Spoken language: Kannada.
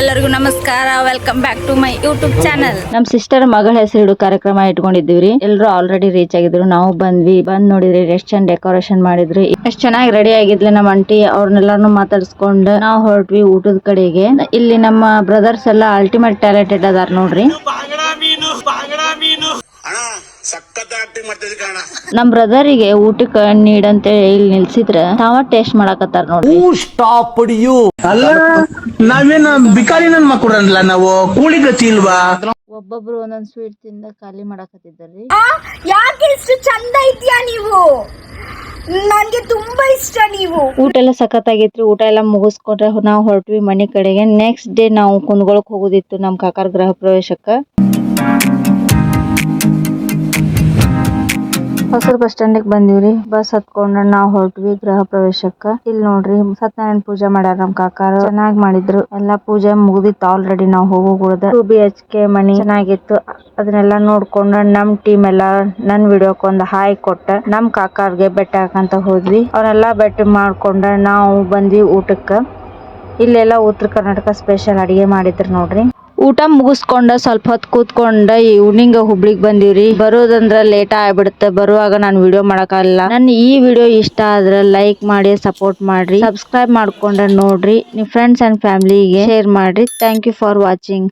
ಎಲ್ಲರಿಗೂ ನಮಸ್ಕಾರ. Welcome back to my YouTube channel. ನಮ್ ಸಿಸ್ಟರ್ ಮಗಳ ಹೆಸರು ಕಾರ್ಯಕ್ರಮ ಇಟ್ಕೊಂಡಿದ್ದೀವ್ರಿ. ಎಲ್ರು ಆಲ್ರೆಡಿ ರೀಚ್ ಆಗಿದ್ರು. ನಾವು ಬಂದ್ವಿ. ಬಂದ್ ನೋಡಿದ್ರಿ ಎಷ್ಟ್ ಚಂದ ಡೆಕೋರೇಷನ್ ಮಾಡಿದ್ರು, ಎಷ್ಟ್ ಚೆನ್ನಾಗಿ ರೆಡಿ ಆಗಿದ್ಲಿ ನಮ್ಮ ಆಂಟಿ. ಅವ್ರನ್ನೆಲ್ಲಾನು ಮಾತಾಡ್ಸ್ಕೊಂಡ್ ನಾವು ಹೊರಟ್ವಿ ಊಟದ ಕಡೆಗೆ. ಇಲ್ಲಿ ನಮ್ಮ ಬ್ರದರ್ಸ್ ಎಲ್ಲ ಅಲ್ಟಿಮೇಟ್ ಟ್ಯಾಲೆಂಟೆಡ್ ಅದಾರ ನೋಡ್ರಿ. ನಮ್ ಬ್ರದರಿಗೆ ಊಟಕ್ಕೆ ನೀಡಂತ ಇಲ್ಲಿ ನಿಲ್ಸಿದ್ರ ತಾವ ಟೇಸ್ಟ್ ಮಾಡಕತ್ತಾರ ನೋಡ್ರಿ. ಅಲ್ಲ ನಾವೇನ ಬಿಕಾರಿ ನನ್ ಮಕ್ಕಳಲ್ಲ, ನಾವು ಕೂಳಿ ಗತಿ ಇಲ್ವಾ? ಒಬ್ಬೊಬ್ರು ಒಂದೊಂದ್ ಸ್ವೀಟ್ ತಿಂದ ಖಾಲಿ ಮಾಡಕತ್ತಿದ್ದಾರ್ರಿ. ಯಾಕೆ ಇಷ್ಟು ಚಂದ ಇದ್ಯಾ ನೀವು? ನನ್ಗೆ ತುಂಬಾ ಇಷ್ಟ ನೀವು. ಊಟ ಎಲ್ಲ ಸಖತ್ತಾಗಿತ್ರಿ. ಊಟ ಎಲ್ಲ ಮುಗಿಸ್ಕೊಂಡ್ರೆ ನಾವು ಹೊರಟ್ವಿ ಮನೆ ಕಡೆಗೆ. ನೆಕ್ಸ್ಟ್ ಡೇ ನಾವು ಕುಂದಗೋಳಕ್ ಹೋಗೋದಿತ್ತು ನಮ್ ಕಾಕಾರ ಗೃಹ ಪ್ರವೇಶಕ್ಕ. ಹೊಸೂರ್ ಬಸ್ ಸ್ಟ್ಯಾಂಡ್ ಬಂದಿವ್ರಿ. ಬಸ್ ಹತ್ಕೊಂಡ್ ನಾವ್ ಹೊರಟ್ವಿ ಗೃಹ ಪ್ರವೇಶಕ್ಕ. ಇಲ್ಲಿ ನೋಡ್ರಿ ಸತ್ಯನಾರಾಯಣ ಪೂಜೆ ಮಾಡ್ಯಾರ ನಮ್ ಕಾಕಾರ. ಚೆನ್ನಾಗ್ ಮಾಡಿದ್ರು. ಎಲ್ಲಾ ಪೂಜೆ ಮುಗ್ದಿತ್ತು ಆಲ್ರೆಡಿ. ನಾವ್ ಹೋಗೋದ 2 BHK ಮನಿ ಚೆನ್ನಾಗಿತ್ತು. ಅದನ್ನೆಲ್ಲಾ ನೋಡ್ಕೊಂಡ್ ನಮ್ ಟೀಮ್ ಎಲ್ಲಾ ನನ್ ವಿಡಿಯೋಕ್ ಒಂದ್ ಹಾಯ್ ಕೊಟ್ಟ ನಮ್ ಕಾಕಾರ್ಗೆ ಬೆಟ್ಟ ಹಾಕಂತ ಹೋದ್ವಿ. ಅವ್ರೆಲ್ಲಾ ಬೆಟ್ಟ ಮಾಡ್ಕೊಂಡ ನಾವು ಬಂದ್ವಿ ಊಟಕ್ಕ. ಇಲ್ಲೆಲ್ಲಾ ಉತ್ತರ ಕರ್ನಾಟಕ ಸ್ಪೆಷಲ್ ಅಡಿಗೆ ಮಾಡಿದ್ರು ನೋಡ್ರಿ. ಊಟ ಮುಗಿಸ್ಕೊಂಡ ಸ್ವಲ್ಪ ಹೊತ್ತು ಕೂತ್ಕೊಂಡ ಈವ್ನಿಂಗ್ ಹುಬ್ಳಿಗ್ ಬಂದಿವ್ರಿ. ಬರೋದಂದ್ರ ಲೇಟ್ ಆಗ್ಬಿಡುತ್ತೆ. ಬರುವಾಗ ನಾನು ವಿಡಿಯೋ ಮಾಡಕ್ಕಾಗಲ್ಲ. ನನ್ನ ಈ ವಿಡಿಯೋ ಇಷ್ಟ ಆದ್ರೆ ಲೈಕ್ ಮಾಡಿ ಸಪೋರ್ಟ್ ಮಾಡ್ರಿ. ಸಬ್ಸ್ಕ್ರೈಬ್ ಮಾಡ್ಕೊಂಡ ನೋಡ್ರಿ. ನಿಮ್ ಫ್ರೆಂಡ್ಸ್ ಅಂಡ್ ಫ್ಯಾಮಿಲಿಗೆ ಶೇರ್ ಮಾಡ್ರಿ. Thank you for watching.